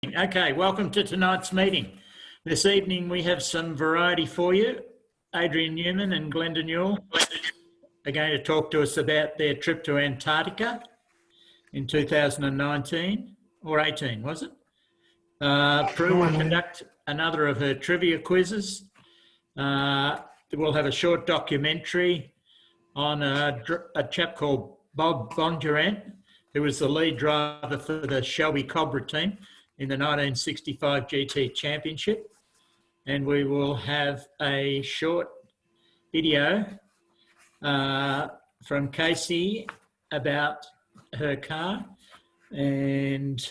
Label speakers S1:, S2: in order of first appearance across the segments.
S1: Okay, welcome to tonight's meeting. This evening we have some variety for you. Adrian Newman and Glenda Newell are going to talk to us about their trip to Antarctica in 2019 or 18, was it? Prue will conduct another of her trivia quizzes. We'll have a short documentary on a chap called Bob Bondurant, who was the lead driver for the Shelby Cobra team in the 1965 GT Championship. And we will have a short video from Casey about her car. And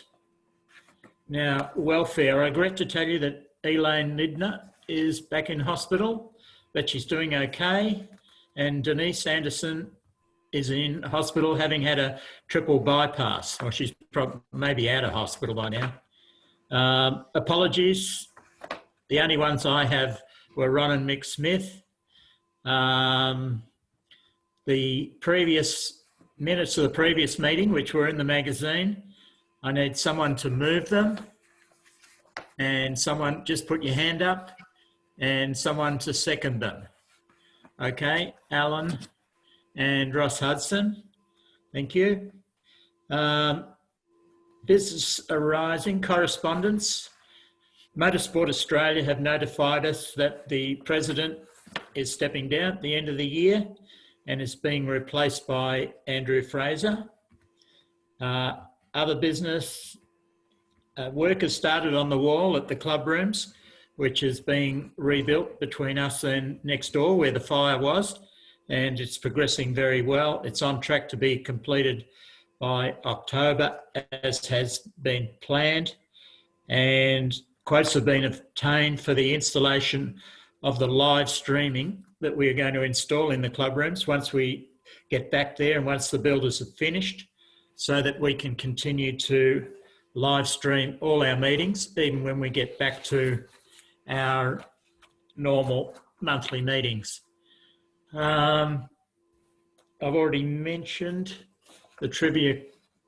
S1: now, welfare. I regret to tell you that Elaine Lidner is back in hospital, but she's doing okay. And Denise Anderson is in hospital having had a triple bypass, or she's maybe out of hospital by now. Apologies. The only ones I have were Ron and Mick Smith. The previous minutes of the previous meeting, which were in the magazine, I need someone to move them, and someone just put your hand up, and someone to second them. Okay, Alan and Ross Hudson, thank you. Business arising, correspondence. Motorsport Australia have notified us that the president is stepping down at the end of the year and is being replaced by Andrew Fraser. Other business, work has started on the wall at the club rooms, which is being rebuilt between us and next door where the fire was, and it's progressing very well. It's on track to be completed by October, as has been planned, and quotes have been obtained for the installation of the live streaming that we are going to install in the club rooms once we get back there and once the builders have finished, so that we can continue to live stream all our meetings, even when we get back to our normal monthly meetings. I've already mentioned the trivia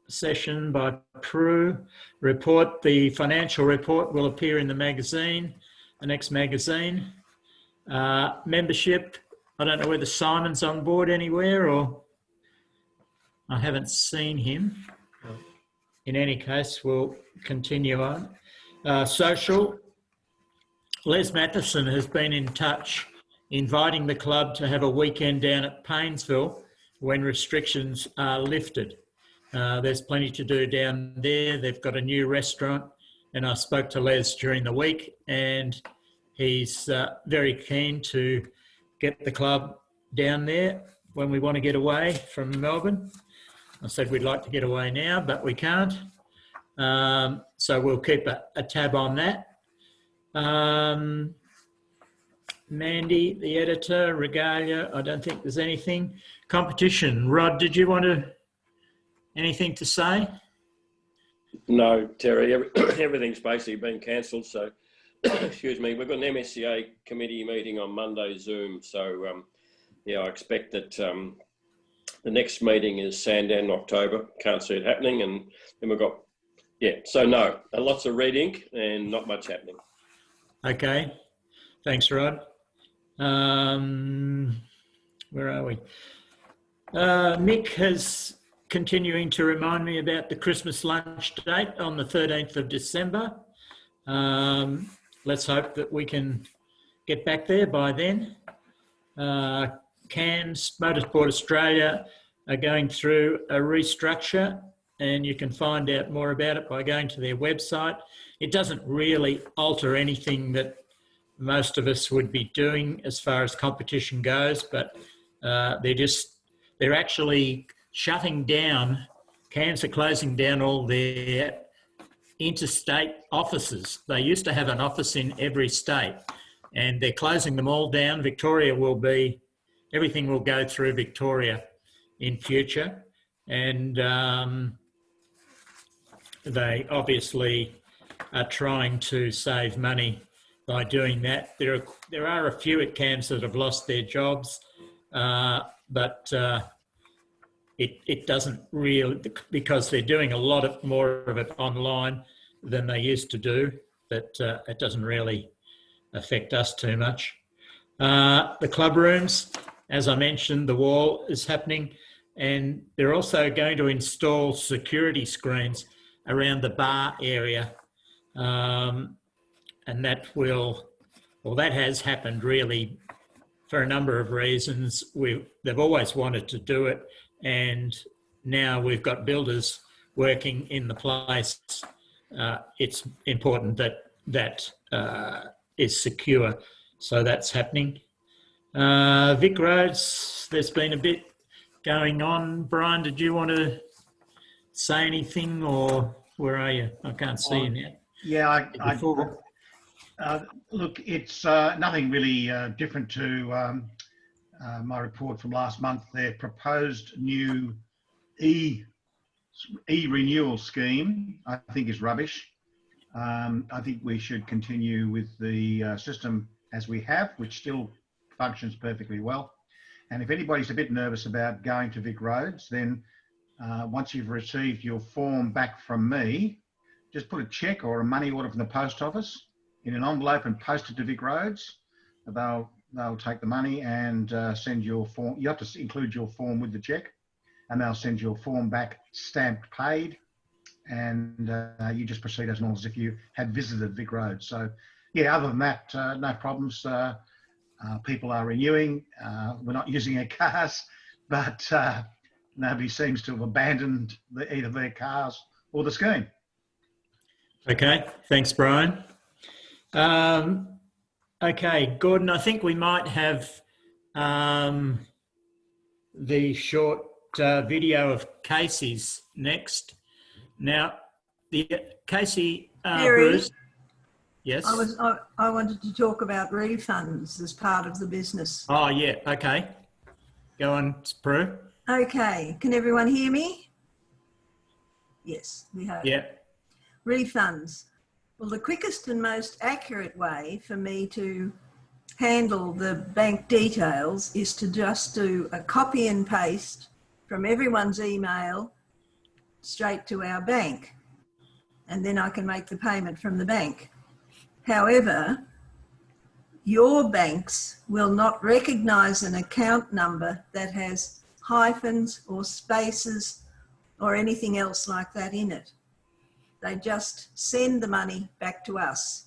S1: session by Prue. Report, the financial report will appear in the magazine, the next magazine. Membership, I don't know whether Simon's on board anywhere, or I haven't seen him. In any case, we'll continue on. Social, Les Matheson has been in touch, inviting the club to have a weekend down at Paynesville when restrictions are lifted. There's plenty to do down there. They've got a new restaurant, and I spoke to Les during the week, and he's very keen to get the club down there when we want to get away from Melbourne. I said we'd like to get away now, but we can't. So we'll keep a tab on that. Mandy, the editor, Regalia, I don't think there's anything. Competition. Rod, did you want anything to say?
S2: No, Terry, everything's basically been cancelled. So, excuse me, we've got an MSCA committee meeting on Monday, Zoom. So, yeah, I expect that the next meeting is Sandown in October. Can't see it happening. And then we've got, yeah, so no, lots of red ink and not much happening. Okay,
S1: thanks, Rod. Where are we? Mick has continuing to remind me about the Christmas lunch date on the 13th of December. Let's hope that we can get back there by then. Cairns, Motorsport Australia are going through a restructure, and you can find out more about it by going to their website. It doesn't really alter anything that most of us would be doing as far as competition goes, but they're actually shutting down. Cairns are closing down all their interstate offices. They used to have an office in every state, and they're closing them all down. Victoria will be, everything will go through Victoria in future, and they obviously are trying to save money by doing that. There are a few at Cairns that have lost their jobs, but it doesn't really, because they're doing a lot more of it online. than they used to do, but it doesn't really affect us too much. The club rooms, as I mentioned, the wall is happening, and they're also going to install security screens around the bar area, and that has happened really for a number of reasons. They've always wanted to do it, and now we've got builders working in the place. It's important that is secure, so that's happening. Vic Roads, there's been a bit going on. Brian, did you want to say anything, or where are you? I can't see you now.
S3: Yeah, look, it's nothing really different to my report from last month. Their proposed new e-renewal scheme, I think, is rubbish. I think we should continue with the system as we have, which still functions perfectly well. And if anybody's a bit nervous about going to Vic Roads, then once you've received your form back from me, just put a cheque or a money order from the post office in an envelope and post it to Vic Roads. They'll take the money and send your form. You have to include your form with the cheque, and they'll send your form back stamped paid, and you just proceed as normal as if you had visited Vic Roads. So yeah, other than that, no problems. People are renewing. We're not using our cars, but nobody seems to have abandoned either their cars or the scheme.
S1: Okay, thanks, Brian. Okay, Gordon, I think we might have the short video of Casey's next. Now, Casey, Bruce. Yes.
S4: I wanted to talk about refunds as part of the business.
S1: Oh yeah. Okay. Go on, Prue.
S4: Okay. Can everyone hear me? Yes, we hope.
S1: Yeah.
S4: Refunds. Well, the quickest and most accurate way for me to handle the bank details is to just do a copy and paste from everyone's email straight to our bank, and then I can make the payment from the bank. However, your banks will not recognise an account number that has hyphens or spaces or anything else like that in it. They just send the money back to us.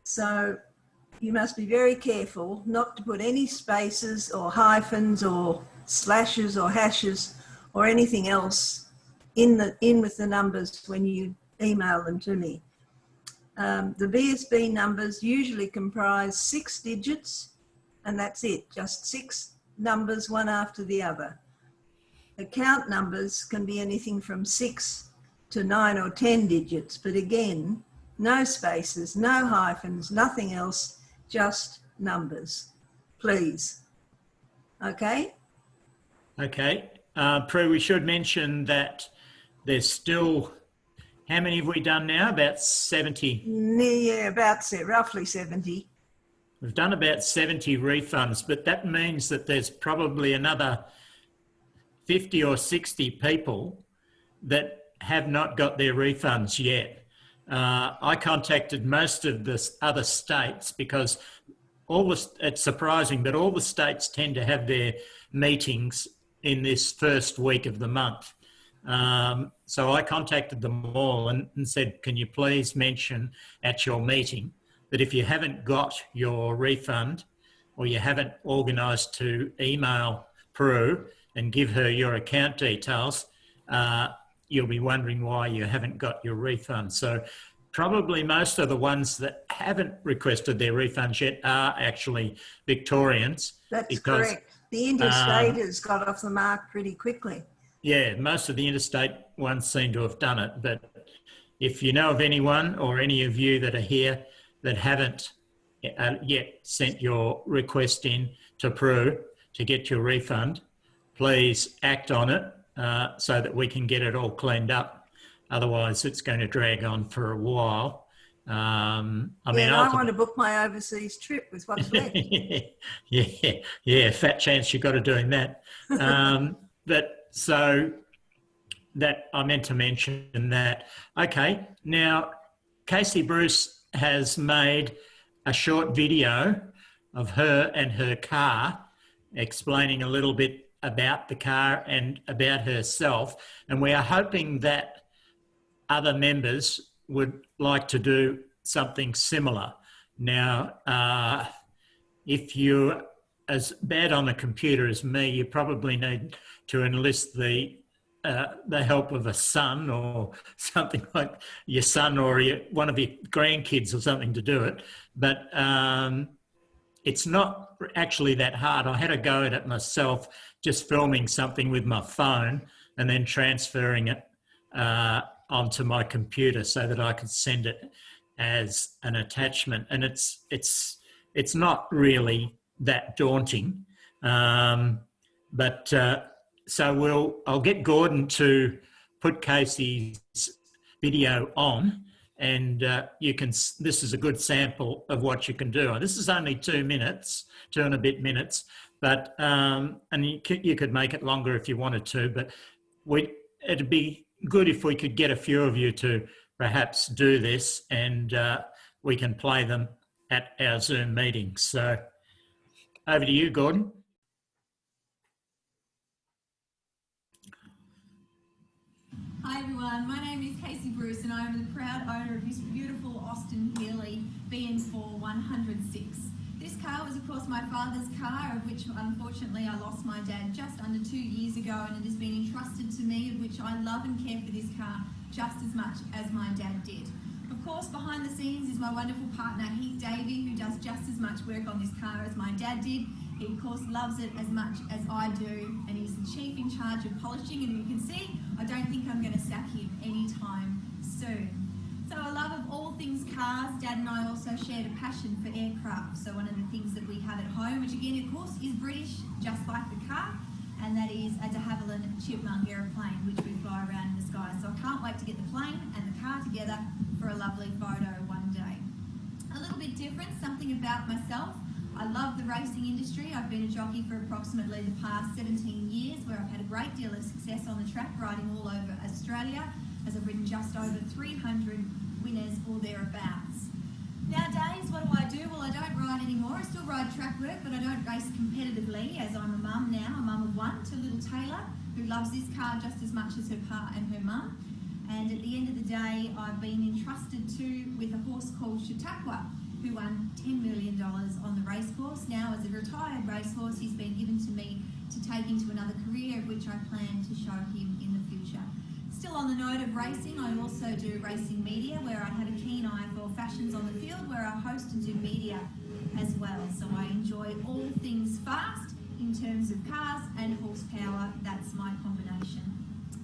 S4: So you must be very careful not to put any spaces or hyphens or slashes or hashes or anything else in with the numbers when you email them to me. The BSB numbers usually comprise 6 digits, and that's it, just 6 numbers, one after the other. Account numbers can be anything from 6 to 9 or 10 digits, but again, no spaces, no hyphens, nothing else, just numbers, please. Okay?
S1: Okay. Prue, we should mention that there's still, how many have we done now? About 70?
S4: Yeah, roughly 70.
S1: We've done about 70 refunds, but that means that there's probably another 50 or 60 people that have not got their refunds yet. I contacted most of the other states because it's surprising, but all the states tend to have their meetings in this first week of the month. So I contacted them all and said, can you please mention at your meeting that if you haven't got your refund or you haven't organised to email Prue and give her your account details, you'll be wondering why you haven't got your refund. So probably most of the ones that haven't requested their refunds yet are actually Victorians.
S4: That's correct. The interstate has got off the mark pretty quickly.
S1: Yeah, most of the interstate ones seem to have done it. But if you know of anyone or any of you that are here that haven't yet sent your request in to Prue to get your refund, please act on it so that we can get it all cleaned up. Otherwise, it's going to drag on for a while. I
S4: want to book my overseas trip with what's left. yeah,
S1: fat chance you got of doing that. So that I meant to mention that. Okay, now Casey Bruce has made a short video of her and her car, explaining a little bit about the car and about herself. And we are hoping that other members would like to do something similar. Now, if you're as bad on a computer as me, you probably need to enlist the help of a son or something, like your son or one of your grandkids or something to do it. But it's not actually that hard. I had a go at it myself, just filming something with my phone and then transferring it onto my computer so that I could send it as an attachment. And it's not really that daunting. So I'll get Gordon to put Casey's video on, and you can. This is a good sample of what you can do. This is only 2 minutes, 2 and a bit minutes, but and you could make it longer if you wanted to. But it'd be good if we could get a few of you to perhaps do this, and we can play them at our Zoom meetings. So over to you, Gordon.
S5: Hi everyone, my name is Casey Bruce and I am the proud owner of this beautiful Austin Healey BN4 106. This car was of course my father's car, of which unfortunately I lost my dad just under 2 years ago, and it has been entrusted to me, of which I love and care for this car just as much as my dad did. Of course, behind the scenes is my wonderful partner Heath Davey, who does just as much work on this car as my dad did. He of course loves it as much as I do, and he's the chief in charge of polishing, and you can see I don't think I'm going to sack him anytime soon. So a love of all things cars. Dad and I also shared a passion for aircraft, so one of the things that we have at home, which again of course is British, just like the car, and that is a de Havilland Chipmunk aeroplane, which we fly around in the sky. So I can't wait to get the plane and the car together for a lovely photo one day. A little bit different, something about myself. I love the racing industry. I've been a jockey for approximately the past 17 years, where I've had a great deal of success on the track, riding all over Australia, as I've ridden just over 300 winners or thereabouts. Nowadays, what do? Well, I don't ride anymore. I still ride track work, but I don't race competitively, as I'm a mum now, a mum of one to little Taylor, who loves this car just as much as her pa and her mum. And at the end of the day, I've been entrusted with a horse called Chautauqua, who won $10 million on the racecourse. Now, as a retired racehorse, he's been given to me to take into another career, which I plan to show him in the future. Still on the note of racing, I also do racing media, where I have a keen eye for fashions on the field, where I host and do media as well. So I enjoy all things fast in terms of cars and horsepower. That's my combination.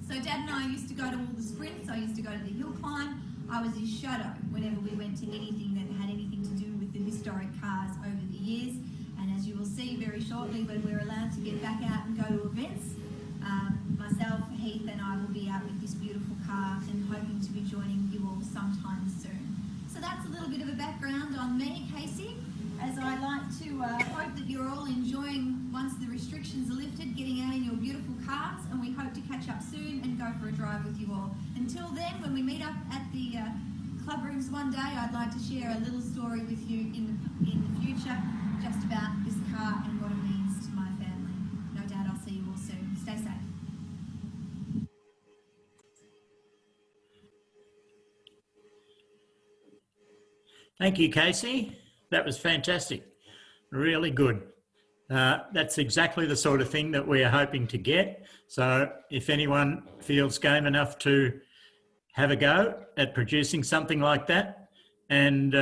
S5: So Dad and I used to go to all the sprints. I used to go to the hill climb. I was his shadow whenever we went to anything that had anything to do with the historic cars over the years. And as you will see very shortly, when we're allowed to get back out and go to events, myself, Heath and I will be out with this beautiful car and hoping to be joining you all sometime soon. So that's a little bit of a background on me, Casey, as I like to hope that you're all enjoying, once the restrictions are lifted, getting out in your beautiful cars, and we hope to catch up soon and go for a drive with you all. Until then, when we meet up at the club rooms one day, I'd like to share a little story with you in the future, just about this car and what it means to my family. No doubt I'll see you all soon. Stay safe.
S1: Thank you, Casey. That was fantastic. Really good. That's exactly the sort of thing that we are hoping to get. So if anyone feels game enough to have a go at producing something like that and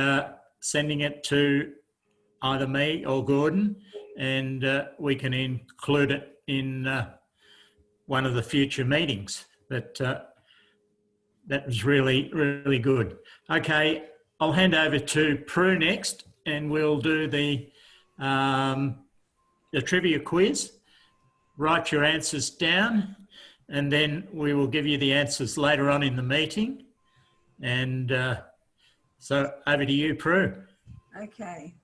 S1: sending it to either me or Gordon, and we can include it in one of the future meetings. But that was really, really good. Okay, I'll hand over to Prue next, and we'll do the trivia quiz. Write your answers down, and then we will give you the answers later on in the meeting. And so over to you, Prue.
S4: Okay.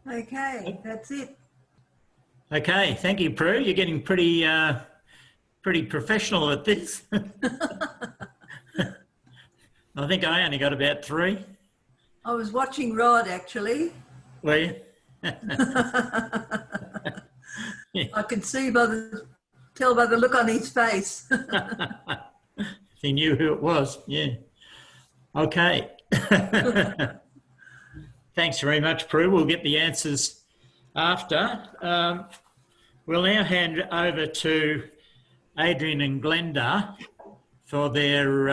S4: Okay, that's it.
S1: Okay, thank you, Prue. You're getting pretty professional at this. I think I only got about 3.
S4: I was watching Rod actually.
S1: Were you?
S4: I could tell by the look on his face.
S1: He knew who it was, yeah. Okay. Thanks very much, Prue. We'll get the answers after. We'll now hand over to Adrian and Glenda for their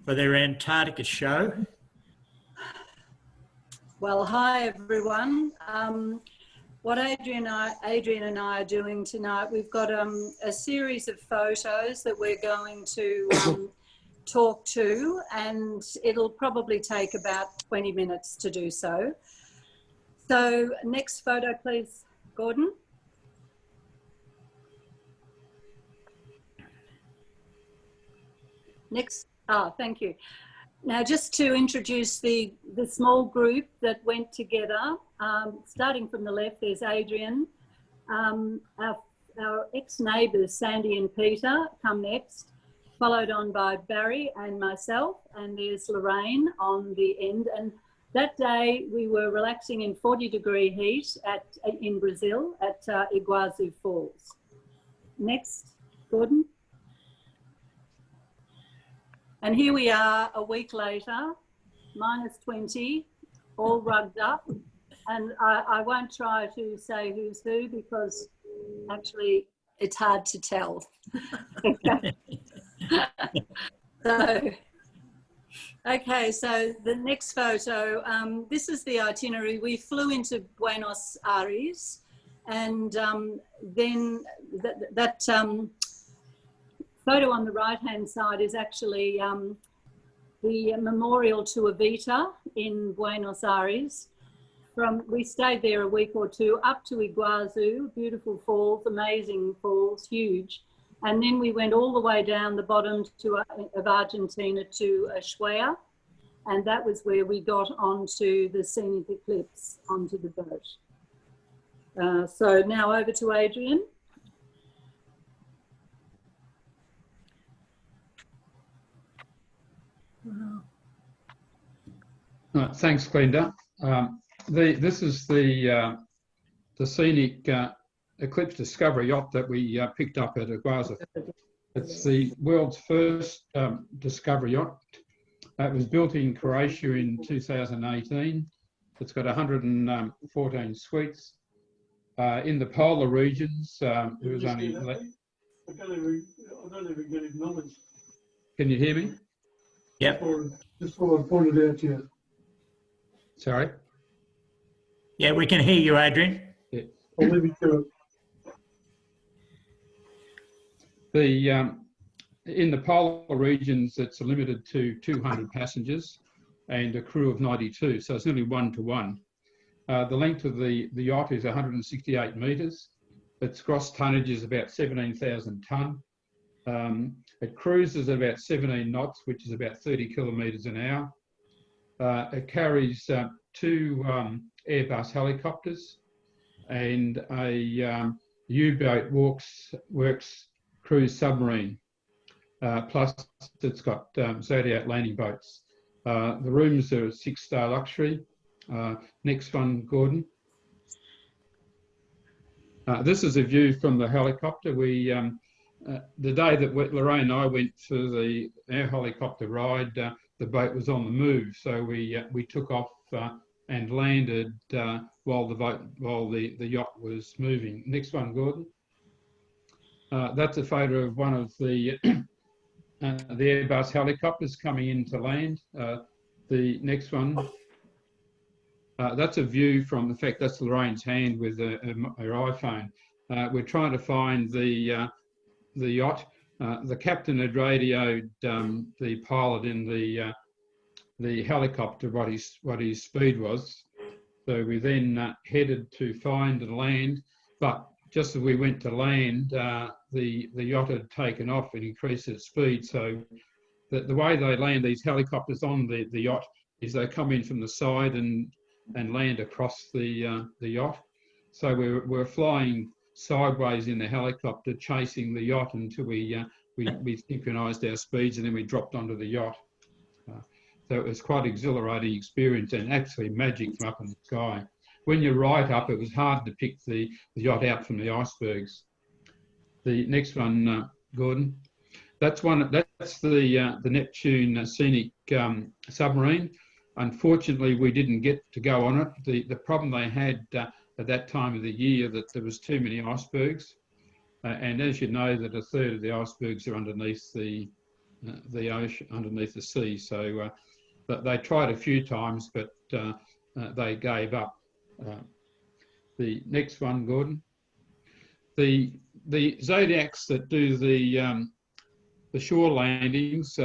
S1: Antarctica show.
S6: Well, hi everyone. What Adrian and I are doing tonight, we've got a series of photos that we're going to talk to, and it'll probably take about 20 minutes to do so. So next photo, please, Gordon. Next, thank you. Now, just to introduce the small group that went together, starting from the left, there's Adrian. Our ex-neighbours, Sandy and Peter, come next, followed on by Barry and myself, and there's Lorraine on the end. And That day we were relaxing in 40-degree heat in Brazil at Iguazu Falls. Next, Gordon. And here we are a week later, -20, all rugged up. And I won't try to say who's who because actually it's hard to tell. So the next photo, this is the itinerary. We flew into Buenos Aires, and then that photo on the right-hand side is actually the memorial to Evita in Buenos Aires. We stayed there a week or two, up to Iguazu, beautiful falls, amazing falls, huge. And then we went all the way down the bottom of Argentina to Ushuaia, and that was where we got onto the scenic eclipse onto the boat. So now over to Adrian.
S7: Thanks, Glenda. This is the scenic eclipse discovery yacht that we picked up at Iguazu. It's the world's first discovery yacht. It was built in Croatia in 2018. It's got 114 suites. In the polar regions, it was only...
S8: I don't even get acknowledged.
S7: Can you hear me?
S1: Yep.
S8: Just what I pointed out to you.
S7: Sorry?
S1: Yeah, we can hear you, Adrian.
S7: Yeah.
S8: I'll leave it to it.
S7: In the polar regions, it's limited to 200 passengers and a crew of 92, so it's nearly 1-to-1. The length of the yacht is 168 metres. Its gross tonnage is about 17,000 tonne. It cruises at about 17 knots, which is about 30 kilometres an hour. It carries 2 Airbus helicopters and a U-boat works cruise submarine. Plus, it's got Zodiac landing boats. The rooms are 6-star luxury. Next one, Gordon. This is a view from the helicopter. We, the day that Lorraine and I went for our helicopter ride, the boat was on the move, so we took off and landed while the yacht was moving. Next one, Gordon. That's a photo of one of the Airbus helicopters coming in to land. The next one. That's a view from, in fact, that's Lorraine's hand with her iPhone. We're trying to find the yacht. The captain had radioed the pilot in the helicopter what his speed was. So we then headed to find and land. But just as we went to land, the yacht had taken off and increased its speed. So the way they land these helicopters on the yacht is they come in from the side and land across the yacht. So we're flying sideways in the helicopter, chasing the yacht until we synchronised our speeds, and then we dropped onto the yacht. So it was quite an exhilarating experience and actually magic from up in the sky. When you're right up, it was hard to pick the yacht out from the icebergs. The next one, Gordon. That's the Neptune scenic submarine. Unfortunately, we didn't get to go on it. The problem they had at that time of the year that there was too many icebergs, and as you know, that a third of the icebergs are underneath the ocean, underneath the sea. So they tried a few times, but they gave up. The next one, Gordon. The Zodiacs that do the shore landings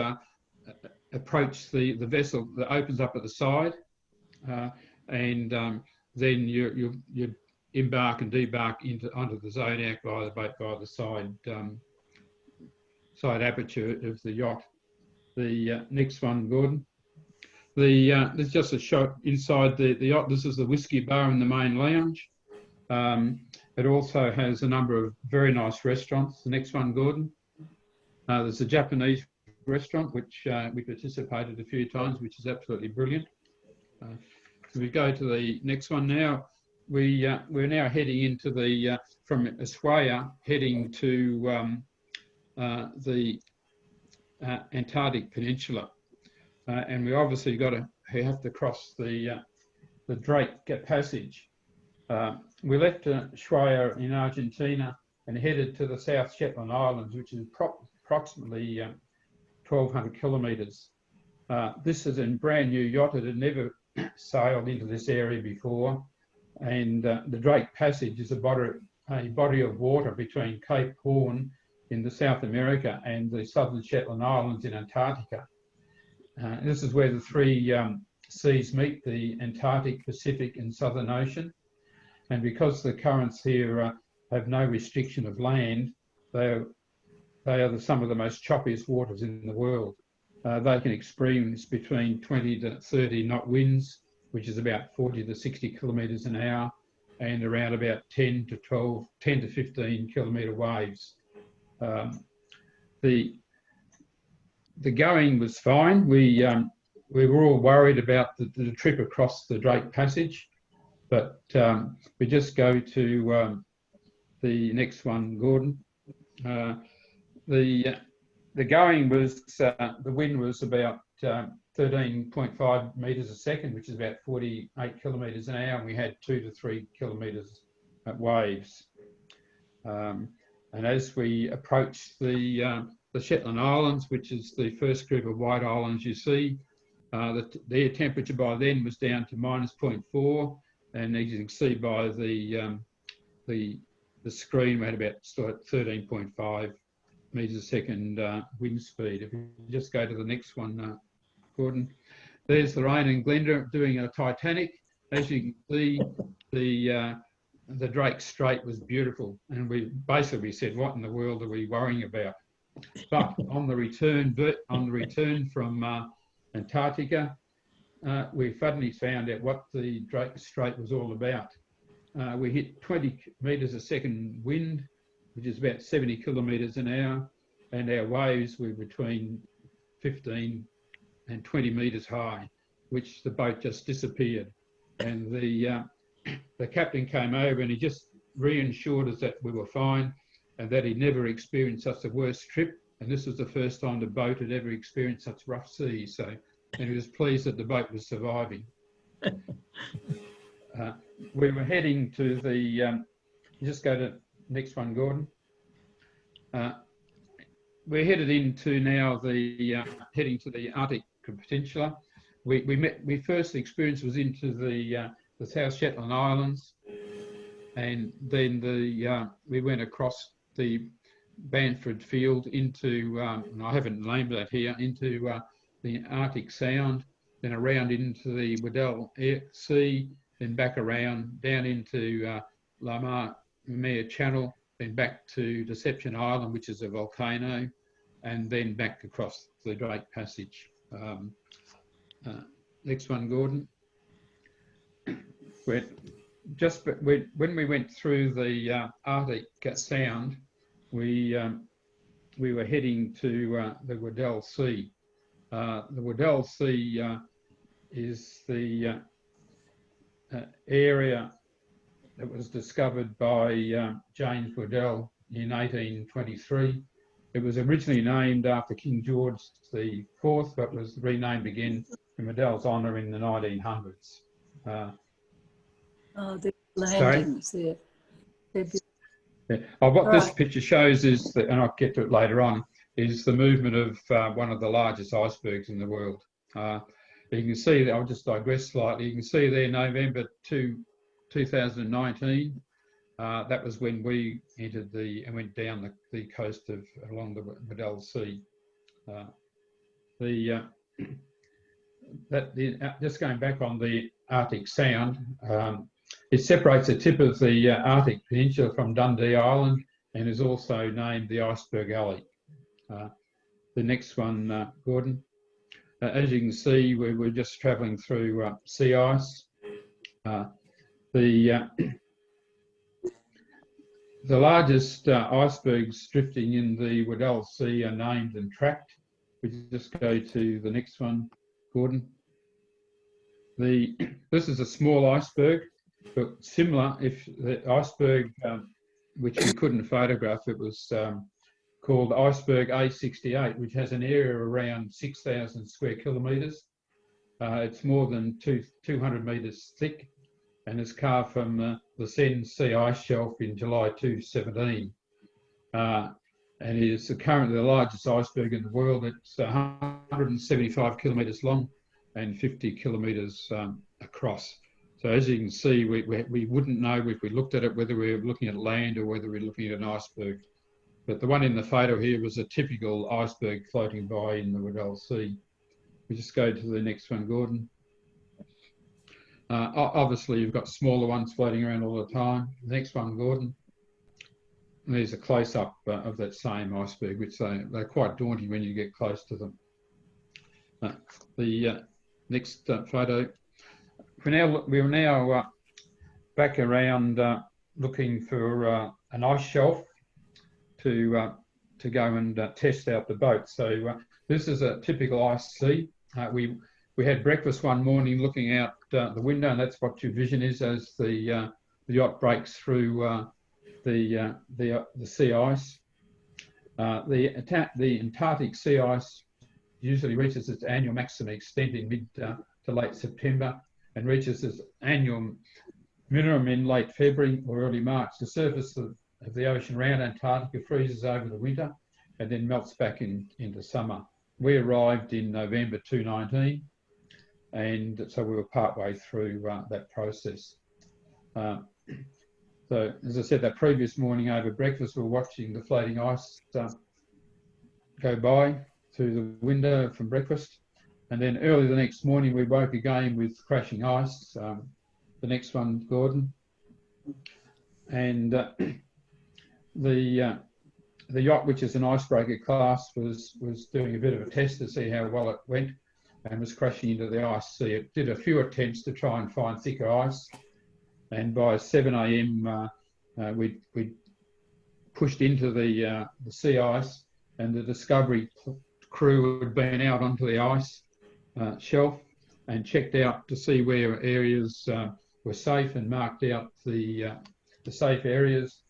S7: approach the vessel that opens up at the side, and then you embark and debark onto the Zodiac via the boat by the side aperture of the yacht. The next one, Gordon. There's just a shot inside the yacht. This is the whiskey bar in the main lounge. It also has a number of very nice restaurants. The next one, Gordon. There's a Japanese restaurant which we participated a few times, which is absolutely brilliant. we go to the next one now. We're now heading into the from Ushuaia, heading to the Antarctic Peninsula, and we obviously have to cross the Drake Passage. We left Ushuaia in Argentina and headed to the South Shetland Islands, which is approximately 1,200 kilometres. This is a brand new yacht. It had never sailed into this area before, and the Drake Passage is a body of water between Cape Horn in the South America and the Southern Shetland Islands in Antarctica. This is where the three seas meet, the Antarctic, Pacific and Southern Ocean. And because the currents here have no restriction of land, they are some of the most choppiest waters in the world. They can experience between 20 to 30 knot winds, which is about 40 to 60 kilometres an hour, and around about 10 to 15 kilometre waves. The going was fine. We were all worried about the trip across the Drake Passage, but we just go to the next one, Gordon. The going was, the wind was about 13.5 metres a second, which is about 48 kilometres an hour, and we had 2 to 3 kilometres at waves. And as we approached the Shetland Islands, which is the first group of white islands you see, their temperature by then was down to -0.4, and as you can see by the screen, we had about 13.5 metres a second wind speed. If you just go to the next one, Gordon. There's Lorraine and Glenda doing a Titanic. As you can see, the Drake Strait was beautiful, and we basically said, what in the world are we worrying about? But on the return from Antarctica, we suddenly found out what the Drake Strait was all about. We hit 20 metres a second wind, which is about 70 kilometres an hour, and our waves were between 15 and 20 metres high, which the boat just disappeared. And the captain came over and he just reassured us that we were fine and that he'd never experienced such a worse trip. And this was the first time the boat had ever experienced such rough seas. So, and he was pleased that the boat was surviving. We were heading to the, just go to next one, Gordon. We're headed into now heading to the Arctic Peninsula. We first experience was into the South Shetland Islands, and then we went across the Bamford Field into, and I haven't named that here, into the Arctic Sound, then around into the Weddell Sea, then back around down into La Mer Channel, then back to Deception Island, which is a volcano, and then back across the Drake Passage. Next one, Gordon. When we went through the Arctic Sound, we were heading to the Weddell Sea. The Weddell Sea is the area that was discovered by James Weddell in 1823. It was originally named after King George IV, but was renamed again in Weddell's honour in the 1900s.
S6: The landings there.
S7: What this picture shows is, that, and I'll get to it later on, is the movement of one of the largest icebergs in the world. You can see, I'll just digress slightly, you can see there November 2019, that was when we entered and went down the coast along the Weddell Sea. Just going back on the Arctic Sound, it separates the tip of the Arctic Peninsula from Dundee Island and is also named the Iceberg Alley. The next one, Gordon. As you can see, we're just travelling through sea ice. The largest icebergs drifting in the Weddell Sea are named and tracked. We just go to the next one, Gordon. This is a small iceberg, but similar. If the iceberg, which we couldn't photograph, it was called iceberg A68, which has an area around 6,000 square kilometres. It's more than 200 metres thick, and is carved from the Sen Sea ice shelf in July 2017. And it is currently the largest iceberg in the world. It's 175 kilometres long and 50 kilometres across. So as you can see, we wouldn't know if we looked at it whether we were looking at land or whether we're looking at an iceberg. But the one in the photo here was a typical iceberg floating by in the Weddell Sea. We just go to the next one, Gordon. Obviously, you've got smaller ones floating around all the time. The next one, Gordon. And there's a close-up of that same iceberg, which they're quite daunting when you get close to them. The next photo. We're now back around looking for an ice shelf to go and test out the boat. So this is a typical ice sea. We had breakfast one morning looking out the window, and that's what your vision is as the yacht breaks through the sea ice. The Antarctic sea ice usually reaches its annual maximum extent in mid to late September and reaches its annual minimum in late February or early March. The surface of the ocean around Antarctica freezes over the winter and then melts back into summer. We arrived in November 2019, and so we were partway through that process. So, as I said, that previous morning over breakfast, we were watching the floating ice go by through the window from breakfast. And then early the next morning, we woke again with crashing ice. The next one, Gordon. And the yacht, which is an icebreaker class, was doing a bit of a test to see how well it went and was crashing into the ice sea. It did a few attempts to try and find thicker ice. And by 7 a.m., we pushed into the sea ice, and the Discovery crew had been out onto the ice shelf and checked out to see where areas were safe and marked out the safe areas.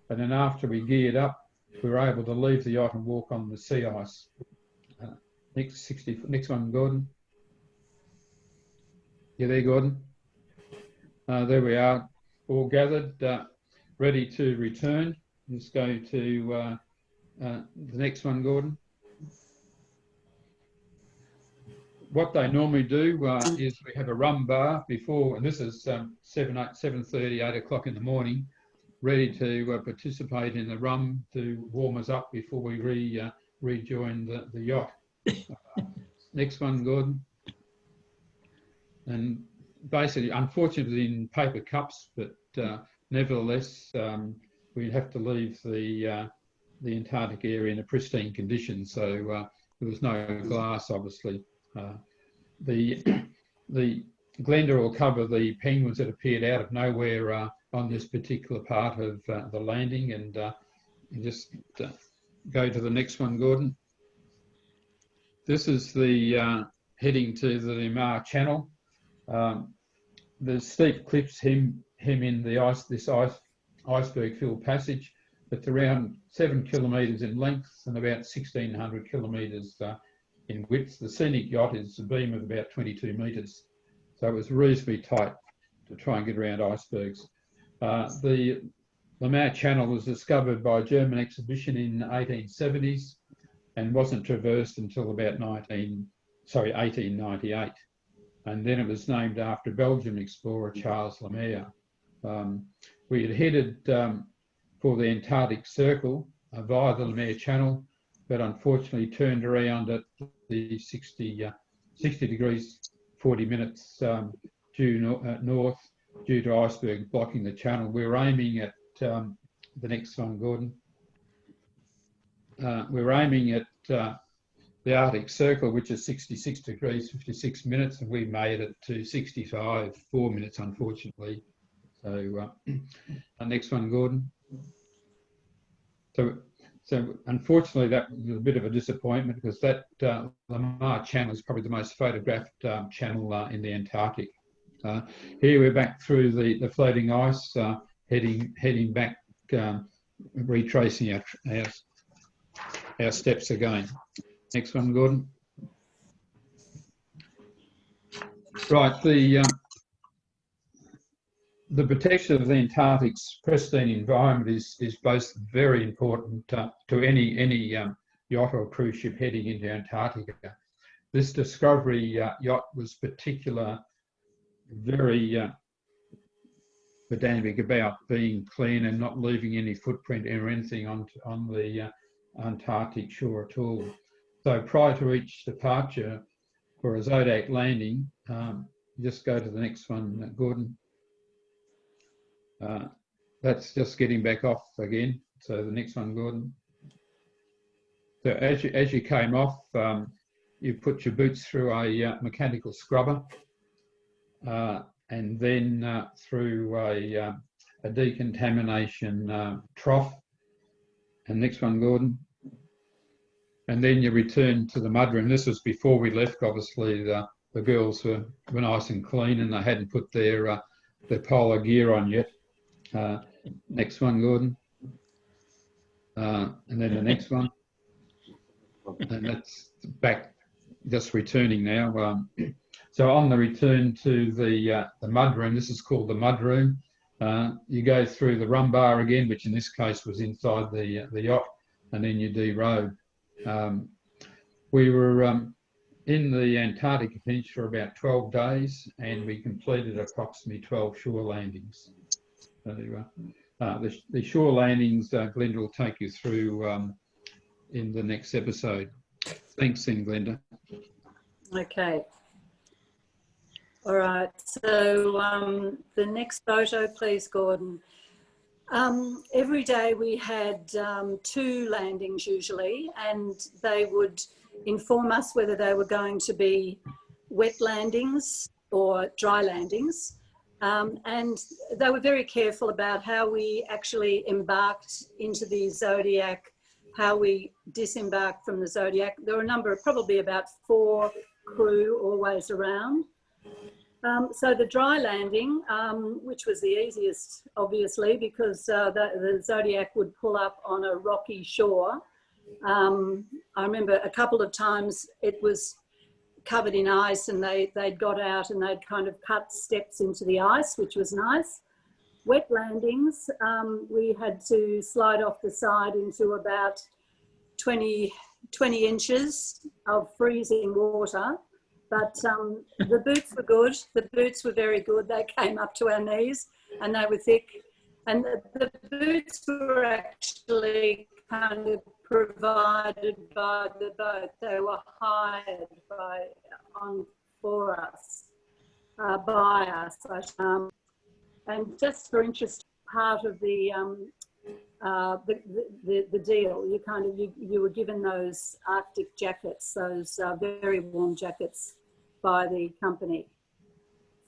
S7: And then after we geared up, we were able to leave the yacht and walk on the sea ice. Next one, Gordon. You there, Gordon? There we are, all gathered, ready to return. Let's go to the next one, Gordon. What they normally do is we have a rum bar before, and this is 7:30, 8 o'clock in the morning, ready to participate in the rum to warm us up before we rejoin the yacht. Next one, Gordon. And basically, unfortunately, in paper cups, but nevertheless, we have to leave the Antarctic area in a pristine condition. So there was no glass, obviously. The Glenda will cover the penguins that appeared out of nowhere on this particular part of the landing, and you just go to the next one, Gordon. This is the heading to the Lamar Channel. The steep cliffs hem in this iceberg-filled passage. It's around 7 kilometres in length and about 1,600 kilometres in width. The scenic yacht is a beam of about 22 metres, so it was reasonably tight to try and get around icebergs. The Lamar Channel was discovered by a German expedition in the 1870s and wasn't traversed until about 1898. And then it was named after Belgian explorer Charles Lemaire. We had headed for the Antarctic Circle via the Lemaire Channel, but unfortunately turned around at the 60 degrees 40 minutes due north due to iceberg blocking the channel. We were aiming at the next one, Gordon. We were aiming at the Arctic Circle, which is 66 degrees 56 minutes, and we made it to 65 4 minutes, unfortunately. So next one, Gordon. So unfortunately, that was a bit of a disappointment because that Lamar Channel is probably the most photographed channel in the Antarctic. Here we're back through the floating ice, heading back, retracing our steps again. Next one, Gordon. Right, the protection of the Antarctic's pristine environment is both very important to any yacht or cruise ship heading into Antarctica. This Discovery yacht was very pedantic about being clean and not leaving any footprint or anything on the Antarctic shore at all. So prior to each departure for a Zodiac landing, just go to the next one, Gordon. That's just getting back off again. So the next one, Gordon. So as you came off, you put your boots through a mechanical scrubber, and then through a decontamination trough. And next one, Gordon. And then you return to the mudroom. This was before we left. Obviously, the girls were nice and clean, and they hadn't put their polar gear on yet. Next one, Gordon. And then the next one. And that's back, just returning now. So on the return to the mudroom, this is called the mudroom. You go through the rum bar again, which in this case was inside the yacht, and then you derode. We were in the Antarctic Peninsula for about 12 days, and we completed approximately 12 shore landings. So, the shore landings, Glenda will take you through in the next episode. Thanks, Glenda.
S6: Okay. All right, so the next photo, please, Gordon. Every day we had 2 landings usually, and they would inform us whether they were going to be wet landings or dry landings. And they were very careful about how we actually embarked into the Zodiac, how we disembarked from the Zodiac. There were a number of, probably about 4 crew always around. So the dry landing, which was the easiest, obviously, because the Zodiac would pull up on a rocky shore. I remember a couple of times it was covered in ice, and they'd got out and they'd kind of cut steps into the ice, which was nice. Wet landings, we had to slide off the side into about 20 inches of freezing water. But the boots were good. The boots were very good. They came up to our knees and they were thick. And the boots were actually kind of provided by the boat. They were hired for us, by us. And just for interest, part of the deal, you were given those Arctic jackets, those very warm jackets by the company.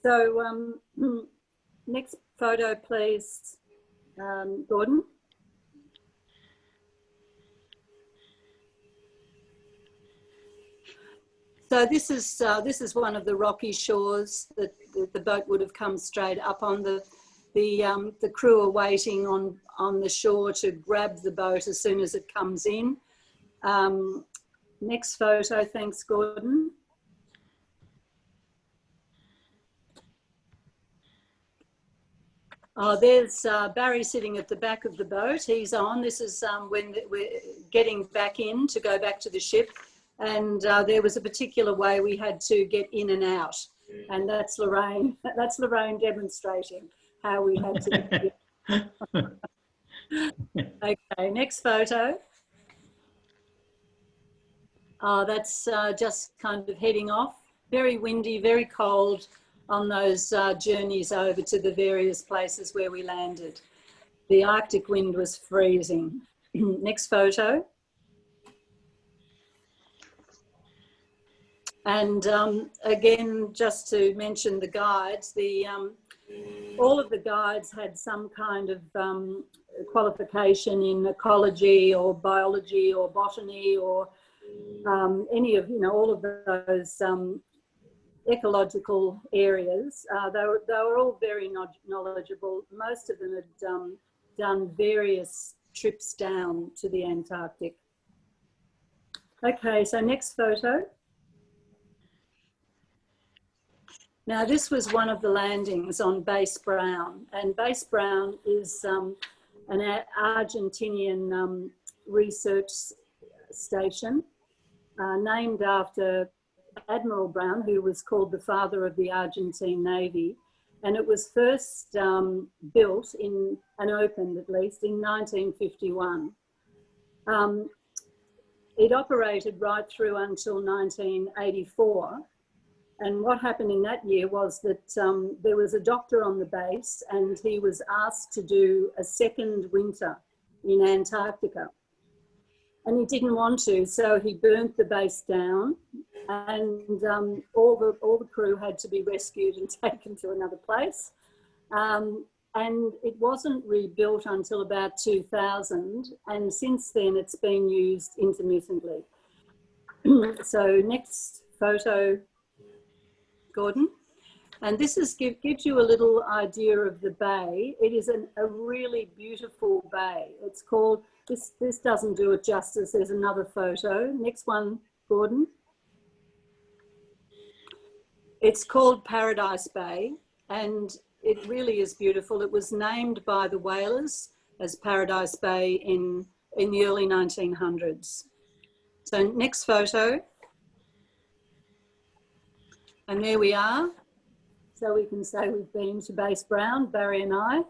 S6: So next photo, please, Gordon. So this is one of the rocky shores that the boat would have come straight up on. The crew are waiting on the shore to grab the boat as soon as it comes in. Next photo, thanks, Gordon. Oh, there's Barry sitting at the back of the boat. He's on. This is when we're getting back in to go back to the ship. And there was a particular way we had to get in and out. And that's Lorraine. That's Lorraine demonstrating how we had to get in. Okay, next photo. That's just kind of heading off. Very windy, very cold on those journeys over to the various places where we landed. The Arctic wind was freezing. Next photo. And again, just to mention the guides, all of the guides had some kind of qualification in ecology or biology or botany or any of, all of those ecological areas. They were all very knowledgeable. Most of them had done various trips down to the Antarctic. Okay, so next photo. Now this was one of the landings on Base Brown, and Base Brown is an Argentinian research station named after Admiral Brown, who was called the father of the Argentine Navy. And it was first built and opened, at least, in 1951. It operated right through until 1984. And what happened in that year was that there was a doctor on the base, and he was asked to do a second winter in Antarctica. And he didn't want to, so he burnt the base down, and all the crew had to be rescued and taken to another place. And it wasn't rebuilt until about 2000, and since then it's been used intermittently. So next photo, Gordon. And this gives you a little idea of the bay. It is a really beautiful bay. It's called, this doesn't do it justice. There's another photo. Next one, Gordon. It's called Paradise Bay, and it really is beautiful. It was named by the whalers as Paradise Bay in the early 1900s. So next photo. And there we are. So we can say we've been to Base Brown, Barry and I.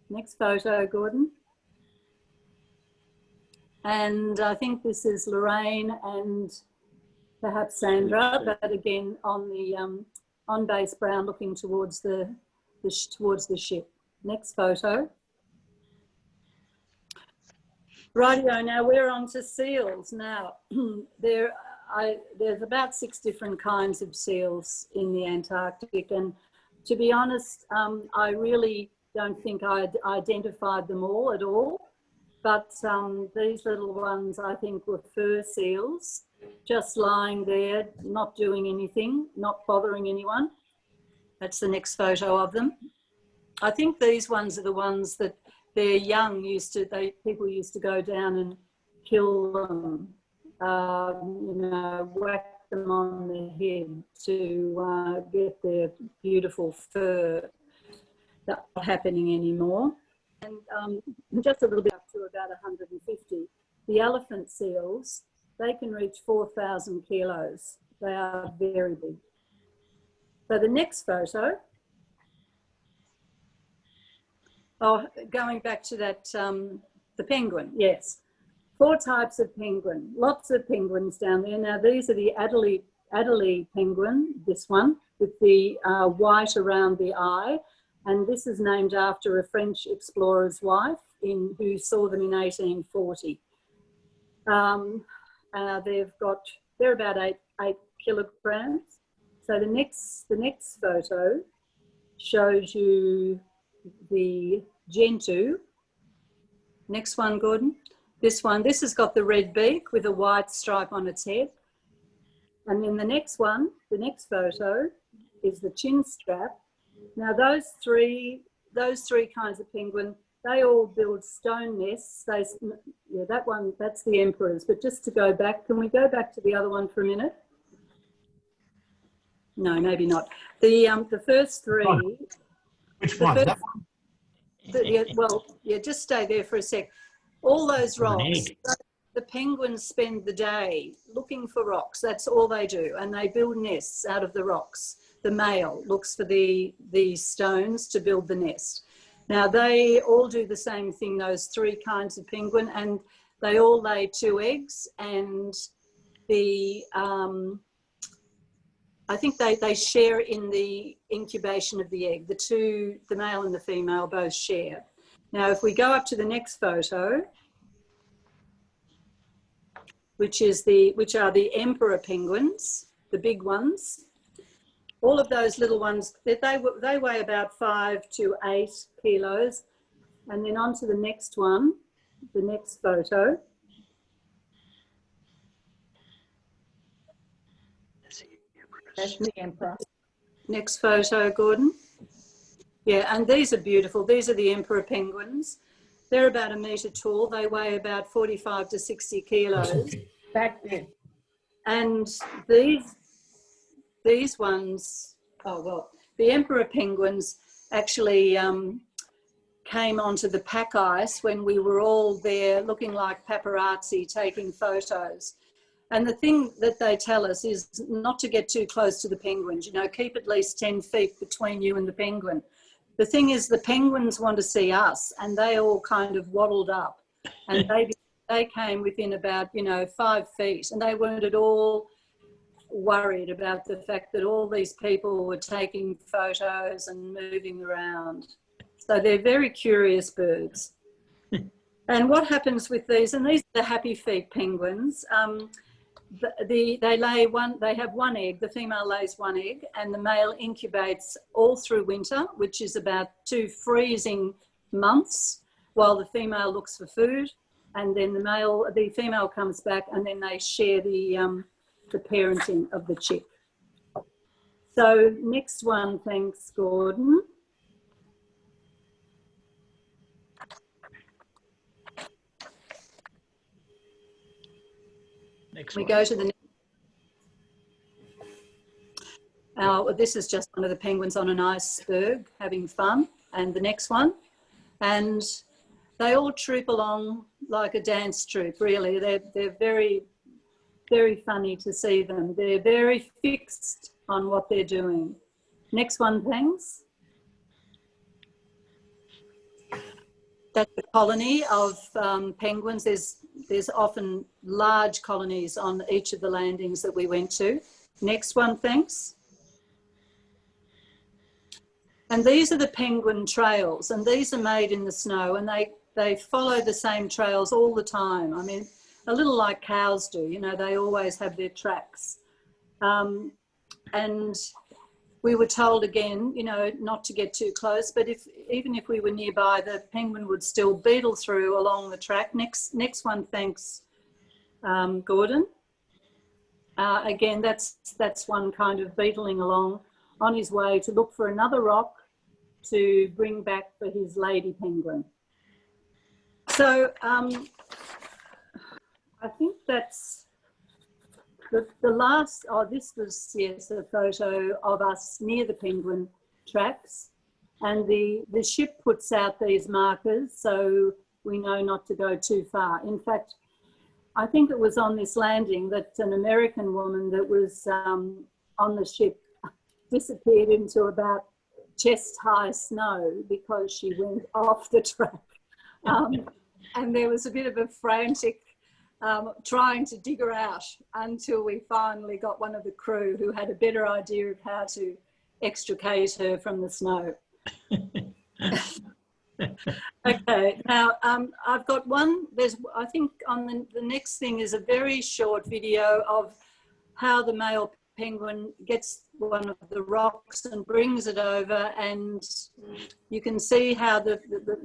S6: Next photo, Gordon. And I think this is Lorraine and perhaps Sandra, but again on Base Brown, looking towards the ship. Next photo. Rightio, now we're on to seals. Now, there's about 6 different kinds of seals in the Antarctic, and to be honest, I really don't think I identified them all at all, but these little ones I think were fur seals, just lying there, not doing anything, not bothering anyone. That's the next photo of them. I think these ones are the ones that their young people used to go down and kill them, you know, whack them on the head to get their beautiful fur. That's not happening anymore. And just a little bit up to about 150. The elephant seals, they can reach 4,000 kilos. They are very big. So the next photo. Oh, going back to that, the penguin, yes. 4 types of penguin, lots of penguins down there. Now these are the Adelie penguin, this one, with the white around the eye. And this is named after a French explorer's wife who saw them in 1840. They're about 8 kilograms. So the next photo shows you the Gentoo. Next one, Gordon. This has got the red beak with a white stripe on its head. And then the next photo is the chin strap. Now those three kinds of penguin, they all build stone nests. Yeah, that's the emperors. But just to go back, can we go back to the other one for a minute? No, maybe not. The first 3.
S9: Which one? That one?
S6: Just stay there for a sec. All those rocks, the penguins spend the day looking for rocks. That's all they do. And they build nests out of the rocks. The male looks for the stones to build the nest. Now, they all do the same thing, those 3 kinds of penguin, and they all lay 2 eggs. And I think they share in the incubation of the egg. The male and the female both share. Now, if we go up to the next photo, which are the emperor penguins, the big ones. All of those little ones, they weigh about 5 to 8 kilos. And then on to the next one, the next photo.
S10: That's the emperor.
S6: Next photo, Gordon. Yeah, and these are beautiful. These are the emperor penguins. They're about 1 metre tall. They weigh about 45 to 60 kilos.
S8: Back then.
S6: And these ones, oh, well, the emperor penguins actually came onto the pack ice when we were all there looking like paparazzi taking photos. And the thing that they tell us is not to get too close to the penguins, you know, keep at least 10 feet between you and the penguin. The thing is the penguins want to see us, and they all kind of waddled up, and they came within about, you know, 5 feet, and they weren't at all worried about the fact that all these people were taking photos and moving around. So they're very curious birds. And what happens with these, and these are the happy feet penguins, they have one egg, the female lays one egg, and the male incubates all through winter, which is about 2 freezing months, while the female looks for food, and then the female comes back, and then they share the parenting of the chick. So next one, thanks, Gordon.
S1: Next
S6: We
S1: one.
S6: go to the next. This is just one of the penguins on an iceberg having fun, and the next one. And they all troop along like a dance troupe, really. They're very, very funny to see them. They're very fixed on what they're doing. Next one, thanks. That's a colony of penguins. There's often large colonies on each of the landings that we went to. Next one, thanks. And these are the penguin trails, and these are made in the snow, and they follow the same trails all the time. I mean, a little like cows do, you know, they always have their tracks. And we were told again, you know, not to get too close, but even if we were nearby, the penguin would still beetle through along the track. Next one, thanks, Gordon. Again, that's one kind of beetling along on his way to look for another rock to bring back for his lady penguin. So I think that's the last, this was, yes, a photo of us near the penguin tracks, and the ship puts out these markers so we know not to go too far. In fact, I think it was on this landing that an American woman that was on the ship disappeared into about chest-high snow because she went off the track. And there was a bit of a frantic trying to dig her out until we finally got one of the crew who had a better idea of how to extricate her from the snow. Okay, now I've got one, I think on the next thing is a very short video of how the male penguin gets one of the rocks and brings it over, and you can see how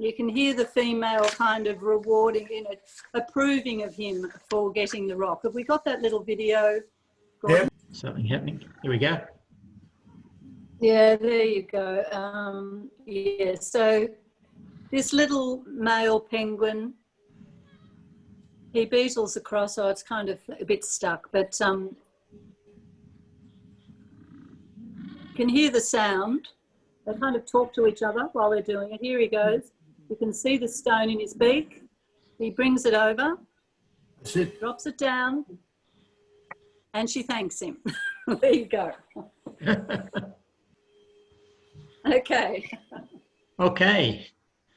S6: you can hear the female kind of rewarding, you know, approving of him for getting the rock. Have we got that little video, Gordon?
S1: Yep. Something happening. Here we go.
S6: Yeah, there you go. Yeah, so this little male penguin, he beetles across, so it's kind of a bit stuck, but can hear the sound. They kind of talk to each other while they're doing it. Here he goes. You can see the stone in his beak. He brings it over, drops it down, and she thanks him. There you go. Okay.
S1: Okay.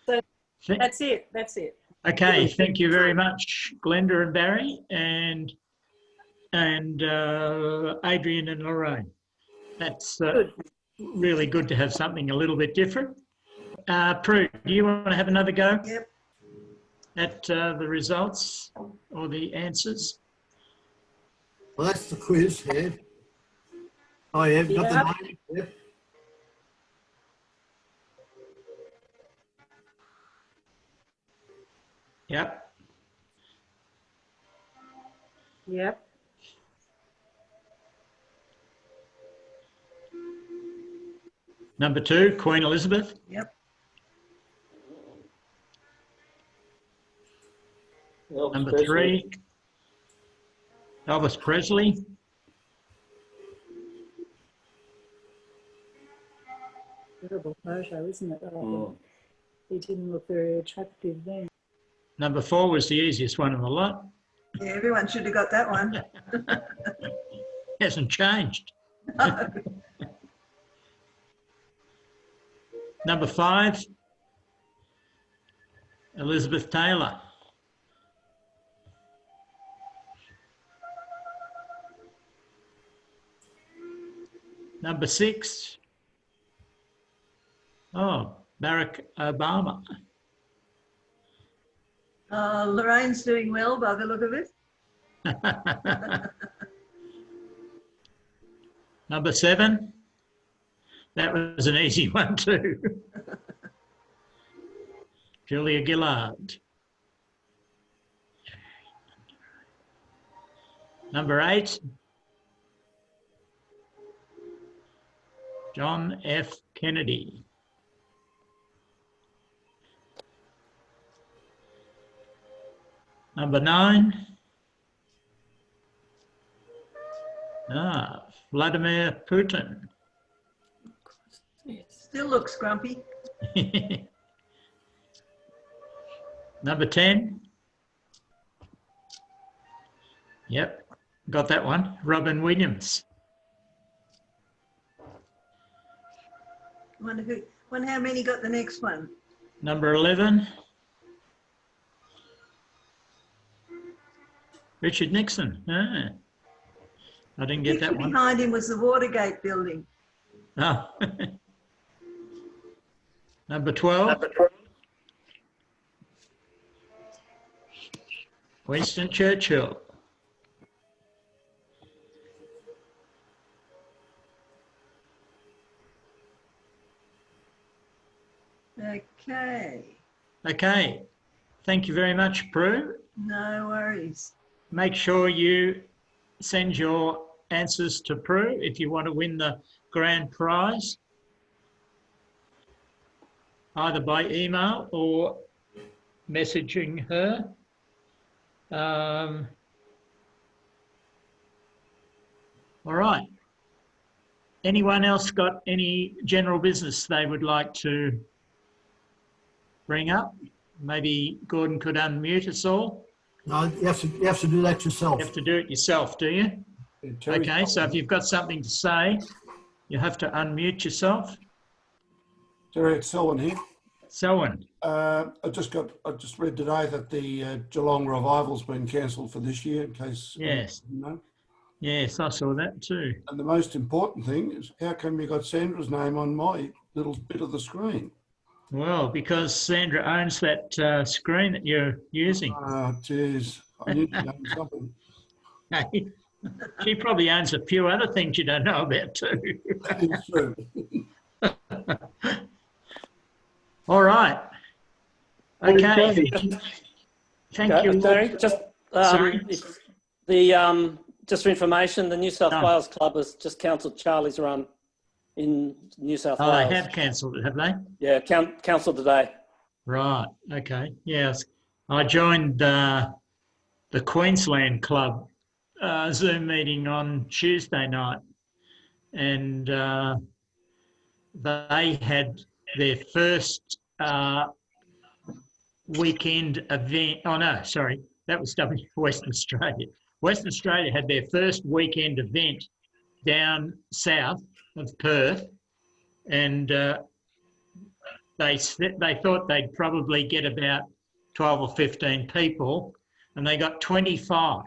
S6: So that's it. That's it.
S1: Okay. Thank you very much, Glenda and Barry, and Adrian and Lorraine. That's really good to have something a little bit different. Prue, do you want to have another go?
S4: Yep.
S1: At the results or the answers?
S9: Well, that's the quiz, yeah. Oh, yeah, got the name. Yep.
S1: Yep.
S6: Yep.
S1: Number 2, Queen Elizabeth.
S4: Yep.
S8: Elvis
S1: Number
S8: Presley.
S1: 3, Elvis Presley.
S6: Terrible photo, isn't it?
S8: Mm.
S6: He didn't look very attractive then.
S1: Number 4 was the easiest one of the lot.
S4: Yeah, everyone should have got that one.
S1: Hasn't changed. Number 5, Elizabeth Taylor. Number 6, Barack Obama.
S4: Lorraine's doing well by the look of it.
S1: Number 7, that was an easy one too. Julia Gillard. Number 8, John F. Kennedy. Number 9, Vladimir Putin.
S4: Still looks grumpy.
S1: Number 10, yep, got that one, Robin Williams.
S4: Wonder how many got the next one.
S1: Number 11, Richard Nixon. I didn't get that one.
S4: Behind him was the Watergate building.
S1: Oh. Number 12, Winston Churchill.
S4: Okay.
S1: Okay, thank you very much, Prue.
S4: No worries.
S1: Make sure you send your answers to Prue if you want to win the grand prize, either by email or messaging her. All right. Anyone else got any general business they would like to bring up? Maybe Gordon could unmute us all.
S9: No, you have to do that yourself.
S1: You have to do it yourself, do you? Okay, so if you've got something to say, you have to unmute yourself.
S10: Terry, it's Selwyn here.
S1: Selwyn.
S10: I just read today that the Geelong Revival's been cancelled for this year, in case
S1: Yes.
S10: you know.
S1: Yes, I saw that too.
S10: And the most important thing is, how come you got Sandra's name on my little bit of the screen?
S1: Well, because Sandra owns that screen that you're using.
S10: Oh, geez. I knew you owned something.
S1: Hey, she probably owns a few other things you don't know about too.
S10: That is true.
S1: All right. Okay. Thank you.
S11: Terry, just
S1: Sorry?
S11: just for information, the New South
S1: No.
S11: Wales club has just cancelled Charlie's run in New South
S1: Oh,
S11: Wales.
S1: they have cancelled it, have they?
S11: Yeah, cancelled today.
S1: Right. Okay. Yes. I joined the Queensland Club Zoom meeting on Tuesday night, and they had their first weekend event. Oh no, sorry, that was Western Australia. Western Australia had their first weekend event down south of Perth, and they thought they'd probably get about 12 or 15 people, and they got 25,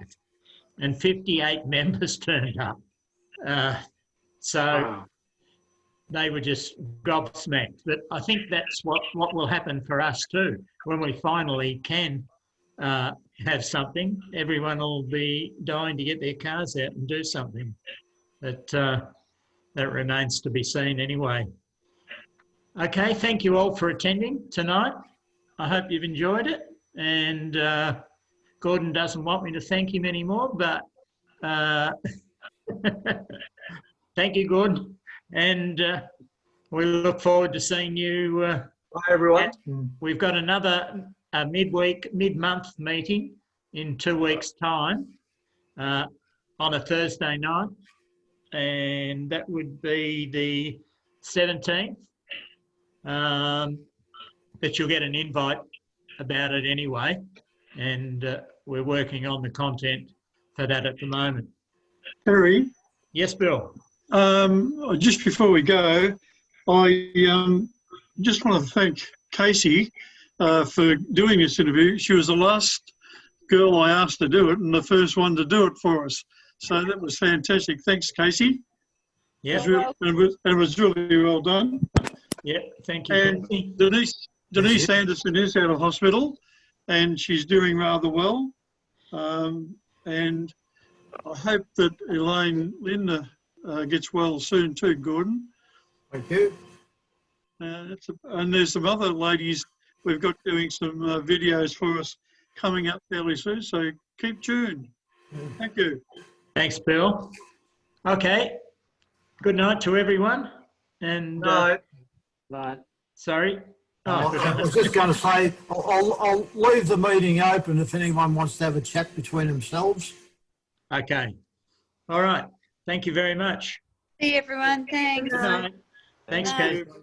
S1: and 58 members turned up.
S10: Wow.
S1: They were just gobsmacked. But I think that's what will happen for us too. When we finally can have something, everyone will be dying to get their cars out and do something. But that remains to be seen anyway. Okay, thank you all for attending tonight. I hope you've enjoyed it. And Gordon doesn't want me to thank him anymore, but thank you, Gordon. And we look forward to seeing you.
S12: Bye, everyone.
S1: We've got another mid-month meeting in 2 weeks' time on a Thursday night, and that would be the 17th. But you'll get an invite about it anyway, and we're working on the content for that at the moment.
S8: Terry,
S1: Yes, Bill.
S8: just before we go, I just want to thank Casey for doing this interview. She was the last girl I asked to do it and the first one to do it for us. So that was fantastic. Thanks, Casey.
S1: Yeah.
S8: It was really well done.
S1: Yeah, thank you.
S8: And
S1: Casey.
S8: Denise Anderson is out of hospital and she's doing rather well. And I hope that Linda gets well soon too, Gordon.
S9: Thank you.
S8: And there's some other ladies we've got doing some videos for us coming up fairly soon, so keep tuned. Thank you.
S1: Thanks, Bill. Okay. Good night to everyone. And
S12: Night.
S1: sorry.
S9: I was just going to say, I'll leave the meeting open if anyone wants to have a chat between themselves.
S1: Okay. All right. Thank you very much.
S13: See you, everyone. Thanks.
S1: Good night. Thanks,
S13: Good night.
S1: Kate.